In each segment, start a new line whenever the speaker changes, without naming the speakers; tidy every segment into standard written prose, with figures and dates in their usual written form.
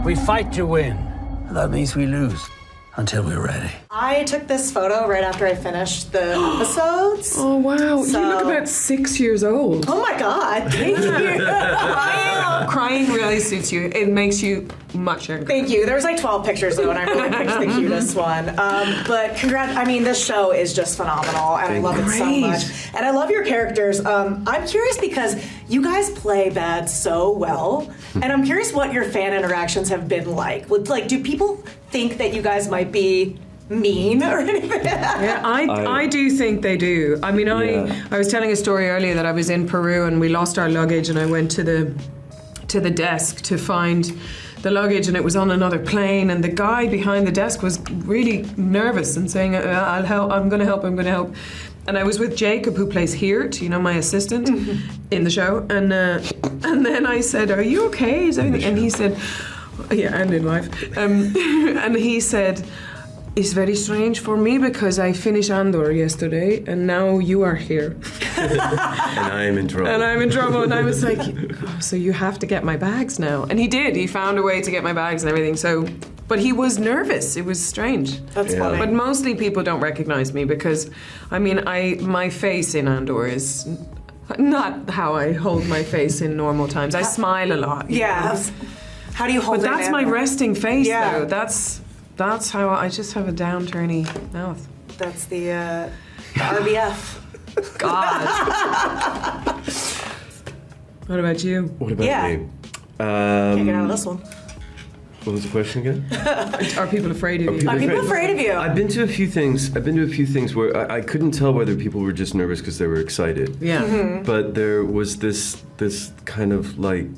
We fight to win. That means we lose until we're ready.
I took this photo right after I finished the episodes.
Oh, wow.
So-
You look about 6 years old.
Oh my God, thank you.
Crying really suits you. It makes you much younger.
Thank you. There was like 12 pictures though, and I really picked the cutest one. But congrats, I mean, this show is just phenomenal, and I love it so much. And I love your characters. I'm curious because you guys play bad so well, and I'm curious what your fan interactions have been like. Like, do people think that you guys might be mean or anything?
Yeah, I do think they do. I mean, I was telling a story earlier that I was in Peru and we lost our luggage, and I went to the desk to find the luggage, and it was on another plane, and the guy behind the desk was really nervous and saying, I'll help, I'm going to help. And I was with Jacob, who plays Heert, my assistant in the show, and then I said, are you okay? Is everything? And he said, yeah, and in life. And he said, it's very strange for me because I finished Andor yesterday and now you are here.
And I'm in trouble.
And I was like, oh, so you have to get my bags now. And he did. He found a way to get my bags and everything. So, but he was nervous. It was strange.
That's funny.
But mostly people don't recognize me because, I mean, my face in Andor is not how I hold my face in normal times. I smile a lot.
Yeah. How do you hold it?
But that's my resting face,
Yeah.
though. That's how I just have a downturny mouth.
That's the RBF.
God. What about you?
What about me?
Can't get out of this one.
What was the question again?
Are people afraid of you?
Are people afraid of you?
I've been to a few things where I couldn't tell whether people were just nervous because they were excited.
Yeah.
Mm-hmm.
But there was this kind of like,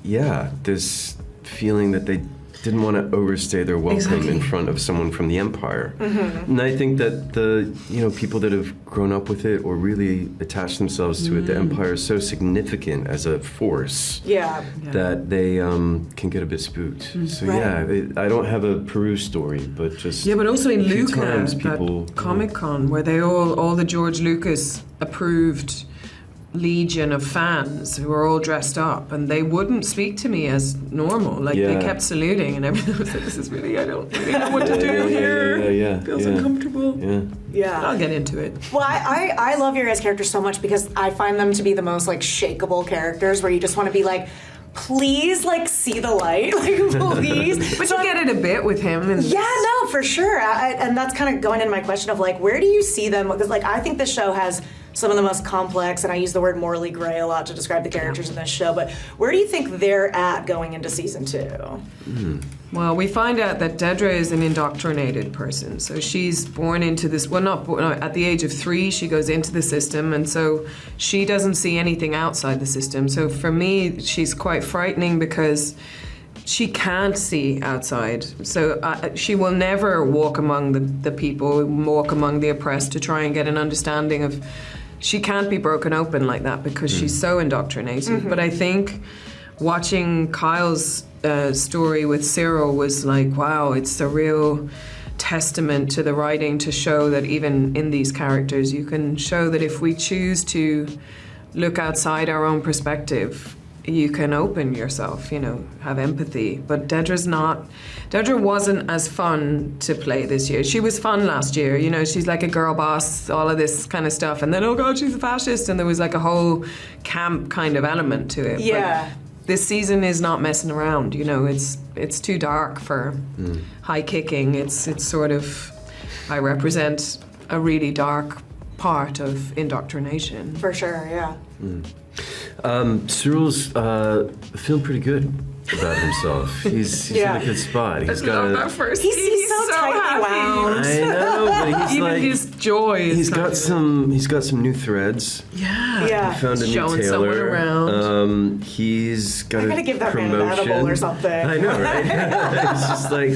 this feeling that they didn't want to overstay their welcome in front of someone from the Empire. Mm-hmm. And I think that the people that have grown up with it or really attached themselves to it, the Empire is so significant as a force that they can get a bit spooked. So I don't have a Peru story, but just
but also in
a few
Luca,
times people
Comic-Con, where they all the George Lucas approved legion of fans who were all dressed up, and they wouldn't speak to me as normal. Like they kept saluting and everything. I was like, this is really, I don't really know what to do here. Feels uncomfortable. Yeah. I'll get into it.
Well, I love your guys' characters so much because I find them to be the most like shakeable characters where you just want to be like, please, like, see the light, like, please.
But you get it a bit with him. And
no, for sure. And that's kind of going into my question of like, where do you see them? Because like, I think this show has some of the most complex, and I use the word morally gray a lot to describe the characters in this show, but where do you think they're at going into season 2?
Well, we find out that Dedra is an indoctrinated person. So she's born into this, at the age of 3, she goes into the system, and so she doesn't see anything outside the system. So for me, she's quite frightening because she can't see outside. So she will never walk among the people, walk among the oppressed to try and get an understanding of. She can't be broken open like that because she's so indoctrinated. Mm-hmm. But I think watching Kyle's story with Cyril was like, wow, it's a real testament to the writing to show that even in these characters, you can show that if we choose to look outside our own perspective, you can open yourself, have empathy. But Dedra wasn't as fun to play this year. She was fun last year, she's like a girl boss, all of this kind of stuff. And then, oh God, she's a fascist. And there was like a whole camp kind of element to it.
Yeah.
But this season is not messing around, it's too dark for high kicking. It's sort of, I represent a really dark part of indoctrination.
For sure, yeah.
Cyril's feeling pretty good about himself. He's in a good spot. He's got
that first.
He's so tightly wound.
I know, but he's
even
like
his joy.
He's got some new threads.
Yeah.
He found a
Showing
new
someone
tailor.
around.
He's got
I gotta give that man
promotion.
an edible or something.
I know, right? It's just like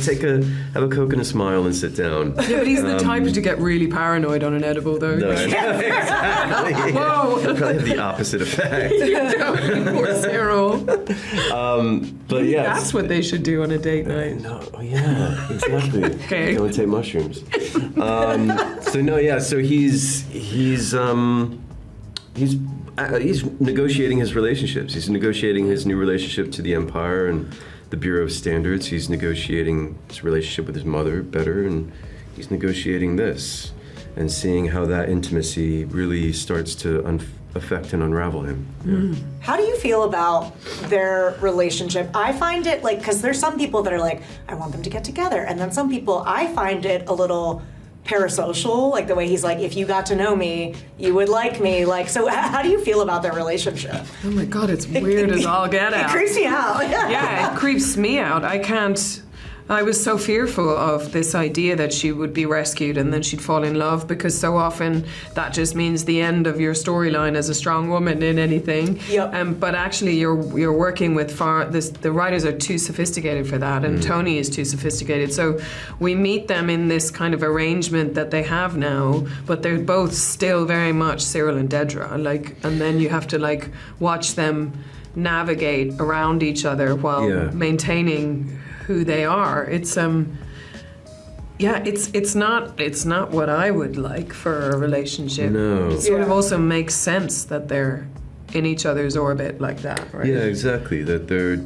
have a Coke and a smile and sit down.
Yeah, but he's the type to get really paranoid on an edible, though.
No, exactly.
Whoa.
It'll probably have the opposite effect.
Poor Cyril.
But yeah,
That's what they should do on a date night.
No, yeah, exactly.
Okay.
Go and take mushrooms. So he's negotiating his relationships. He's negotiating his new relationship to the Empire and the Bureau of Standards. He's negotiating his relationship with his mother better, and he's negotiating this, and seeing how that intimacy really starts to affect and unravel him. Yeah.
How do you feel about their relationship? I find it like, because there's some people that are like, I want them to get together, and then some people, I find it a little parasocial, like the way he's like, if you got to know me, you would like me. Like, so how do you feel about their relationship?
Oh my God, it's weird as all get out.
It creeps me out.
Yeah, it creeps me out. I was so fearful of this idea that she would be rescued and then she'd fall in love, because so often that just means the end of your storyline as a strong woman in anything.
Yep.
But actually you're working with the writers are too sophisticated for that, and Tony is too sophisticated. So we meet them in this kind of arrangement that they have now, but they're both still very much Cyril and Dedra. And then you have to watch them navigate around each other while maintaining who they are. It's it's not what I would like for a relationship.
No.
It sort of also makes sense that they're in each other's orbit like that, right?
Yeah, exactly. That they're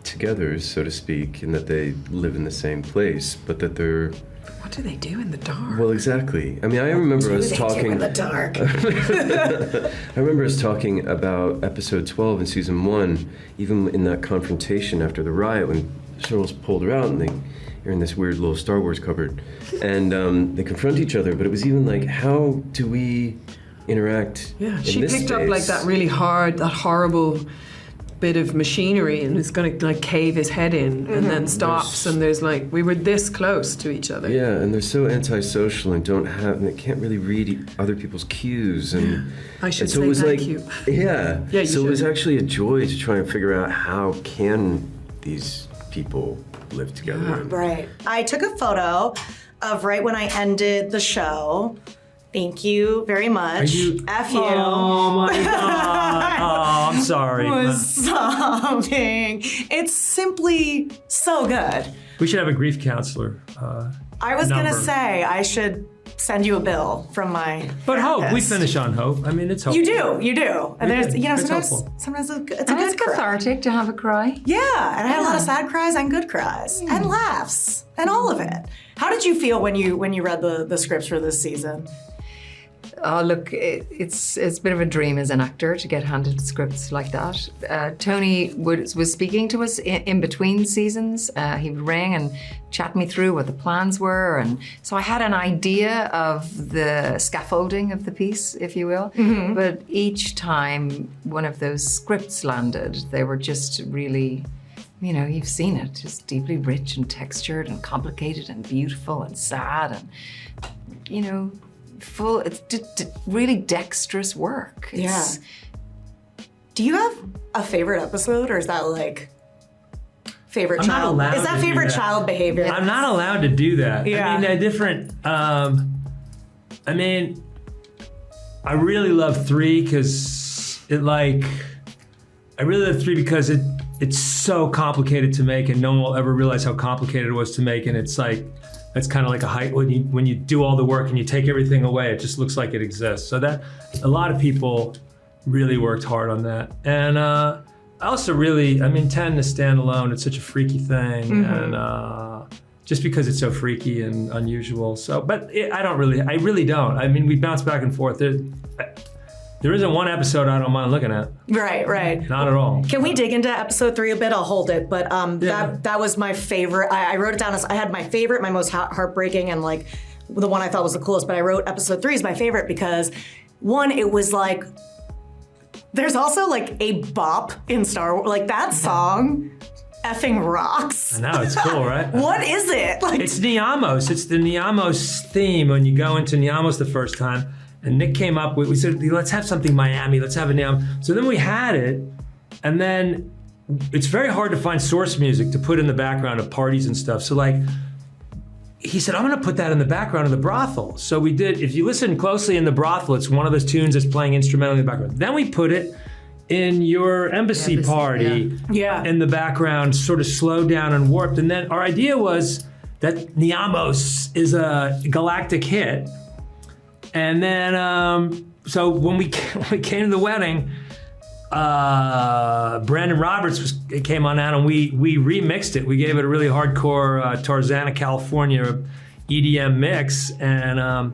together, so to speak, and that they live in the same place, but that they're...
What do they do in the dark?
Well, exactly. I mean, I remember us talking...
in the dark?
I remember us talking about episode 12 in season 1, even in that confrontation after the riot, when Cyril's pulled her out and they're in this weird little Star Wars cupboard, and they confront each other. But it was even like, how do we interact?
Yeah,
in
she
this
picked up
space?
like that really hard, that horrible bit of machinery, and is going to cave his head in, and then stops. And there's we were this close to each other.
Yeah, and they're so antisocial and and they can't really read other people's cues. And
I should
and so
say
it was
thank you.
Yeah.
Yeah, you
so it was
should.
actually a joy to try and figure out how can these people live together.
Yeah.
Right. I took a photo of right when I ended the show. Thank you very much. F you.
Oh my God. Oh, I'm sorry.
Was sobbing. It's simply so good.
We should have a grief counselor.
I was gonna
number.
say I should send you a bill from my
But hope, we
therapist.
finish on hope. I mean, it's hope.
You do. And
We
there's,
do. It's helpful.
sometimes it's a
And
good
it's
cry.
cathartic to have a cry.
Yeah, and I had a lot of sad cries and good cries and laughs and all of it. How did you feel when you read the scripts for this season?
Oh, look, it's a bit of a dream as an actor to get handed scripts like that. Tony was speaking to us in between seasons. He would ring and chat me through what the plans were, and so I had an idea of the scaffolding of the piece, if you will. Mm-hmm. But each time one of those scripts landed, they were just really, you've seen it, just deeply rich and textured and complicated and beautiful and sad and, full, it's really dexterous work. It's,
Do you have a favorite episode, or is that favorite
I'm not
child?
allowed
Is that
to do
favorite
that.
child behavior?
I'm not allowed to do that.
Yeah.
I mean, they're different. I really love 3 because it's so complicated to make, and no one will ever realize how complicated it was to make. And it's that's kind of like a height when you do all the work and you take everything away, it just looks like it exists. So that a lot of people really worked hard on that. And I also really, 10 to stand alone, it's such a freaky thing. Mm-hmm. And just because it's so freaky and unusual. So, but I really don't. I mean, we bounce back and forth. There isn't one episode I don't mind looking at.
Right.
Not at all.
Can we dig into episode 3 a bit? I'll hold it. But that was my favorite. I wrote it down as I had my favorite, my most heartbreaking, and the one I thought was the coolest. But I wrote episode 3 is my favorite because, one, it was there's also a bop in Star Wars. That song effing rocks.
I know, it's cool, right?
What is it?
It's Niamos. It's the Niamos theme when you go into Niamos the first time. And Nick came up with, we said, let's have something Miami, let's have a Niamos. So then we had it, and then it's very hard to find source music to put in the background of parties and stuff. So he said, I'm gonna put that in the background of the brothel. So we did, if you listen closely in the brothel, it's one of those tunes that's playing instrumentally in the background. Then we put it in your embassy party in the background, sort of slowed down and warped. And then our idea was that Niamos is a galactic hit. And then, so when we came to the wedding, Brandon Roberts came on out and we remixed it. We gave it a really hardcore Tarzana, California EDM mix, and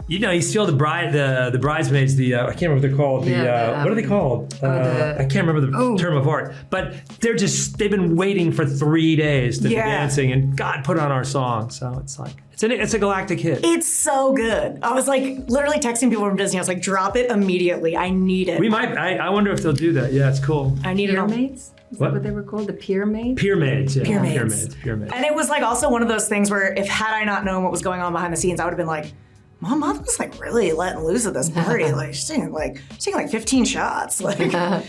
you see all the bridesmaids. I can't remember what they're called. What are they called? I can't remember the term of art. But they've been waiting for 3 days to be dancing, and God put on our song. So it's like it's a galactic hit.
It's so good. I was like literally texting people from Disney. I was like, drop it immediately. I need it.
We might. I wonder if they'll do that. Yeah, it's cool.
I need it.
Peer-maids? Is that what they were called? The peer-maids?
Peer-maids, yeah.
Peer-maids.
Peer-maids.
And it was like also one of those things where if had I not known what was going on behind the scenes, I would have been like, my mom was like really letting loose at this party. Like she's taking like 15 shots. Like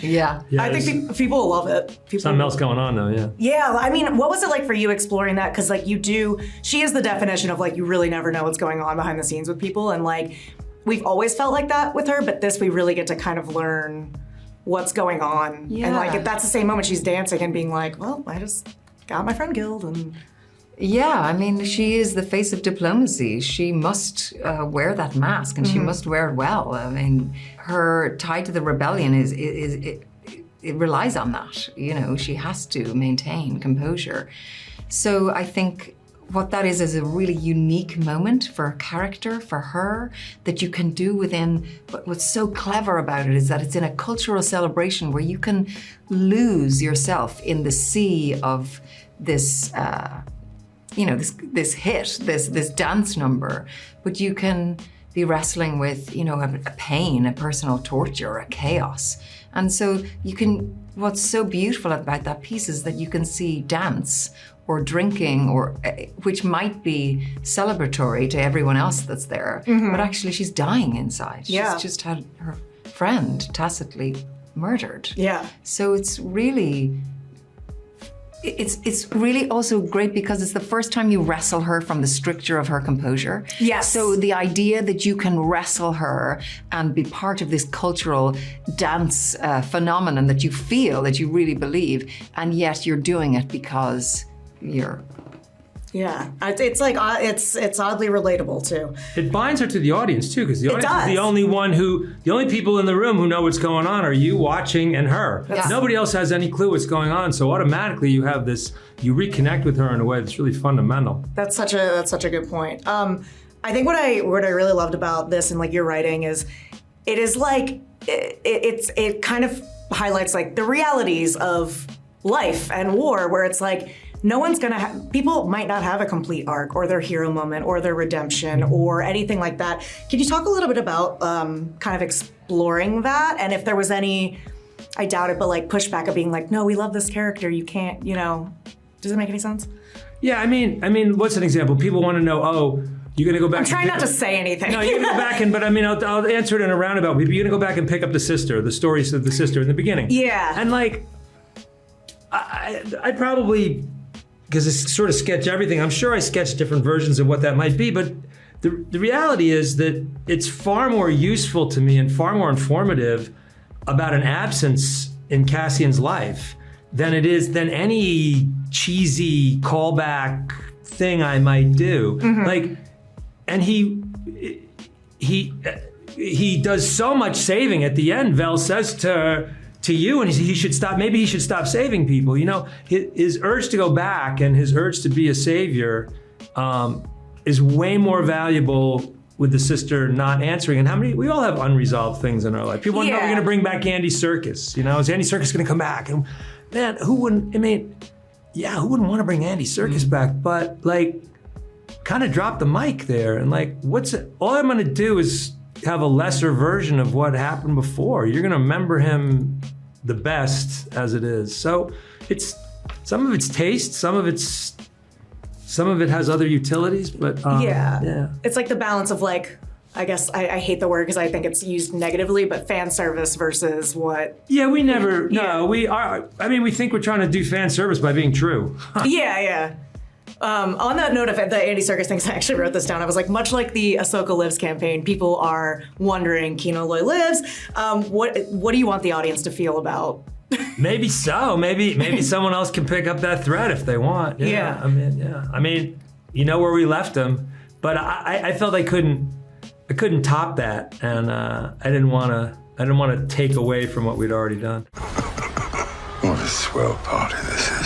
Yeah.
I think people will love it.
Something else going on though, yeah.
Yeah, I mean, what was it like for you exploring that? Because like she is the definition of like you really never know what's going on behind the scenes with people, and like we've always felt like that with her, but this we really get to kind of learn what's going on.
Yeah.
And like that's the same moment she's dancing and being like, well, I just got my friend killed and.
Yeah, I mean, she is the face of diplomacy. She must wear that mask, and she must wear it well. I mean, her tie to the rebellion it relies on that. You know, she has to maintain composure. So I think what that is a really unique moment for a character, for her, that you can do within. But what's so clever about it is that it's in a cultural celebration where you can lose yourself in the sea of this. This hit, this dance number, but you can be wrestling with, a pain, a personal torture, a chaos. And so what's so beautiful about that piece is that you can see dance or drinking, which might be celebratory to everyone else that's there, but actually she's dying inside.
Yeah.
She's just had her friend tacitly murdered.
Yeah.
So it's really... It's really also great because it's the first time you wrestle her from the stricture of her composure.
Yes.
So the idea that you can wrestle her and be part of this cultural dance phenomenon that you feel, that you really believe, and yet you're doing it because you're...
Yeah, it's like it's oddly relatable too.
It binds her to the audience too, because the audience is
does.
the only people in the room who know what's going on are you watching and her.
Yeah.
Nobody else has any clue what's going on, so automatically you reconnect with her in a way that's really fundamental.
That's such a good point. I think what I really loved about this and like your writing is, it is like it kind of highlights like the realities of life and war, where it's like. No one's gonna people might not have a complete arc or their hero moment or their redemption or anything like that. Can you talk a little bit about kind of exploring that? And if there was any, I doubt it, but like pushback of being like, no, we love this character, you can't, does it make any sense?
Yeah, I mean, what's an example? People want to know, you're gonna go back.
I'm trying not to say anything.
No, you're gonna go back but I'll answer it in a roundabout. But you're gonna go back and pick up the stories of the sister in the beginning.
Yeah.
And like, I'd probably, because it's sort of sketch everything. I'm sure I sketched different versions of what that might be, but the reality is that it's far more useful to me and far more informative about an absence in Cassian's life than any cheesy callback thing I might do.
Mm-hmm.
Like, and he does so much saving at the end. Vel says to you, and he should stop. Maybe he should stop saving people. His urge to go back and his urge to be a savior is way more valuable with the sister not answering. And we all have unresolved things in our life. People want to know, we're going to bring back Andy Serkis. Is Andy Serkis going to come back? And man, who wouldn't want to bring Andy Serkis back? But like, kind of drop the mic there and like, all I'm going to do is have a lesser version of what happened before. You're going to remember him the best as it is. So it's some of it's taste, some of it has other utilities, but yeah.
It's like the balance of like, I guess I hate the word because I think it's used negatively, but fan service versus what?
Yeah, we never. No, we are. I mean, we think we're trying to do fan service by being true.
Yeah. On that note of the Andy Serkis things, I actually wrote this down. I was like, much like the Ahsoka Lives campaign, people are wondering, Kino Loy lives. What do you want the audience to feel about?
Maybe so. Maybe someone else can pick up that thread if they want.
Yeah.
I mean, where we left them, but I felt I couldn't top that, and I didn't want to I didn't want to take away from what we'd already done.
What a swell party this is.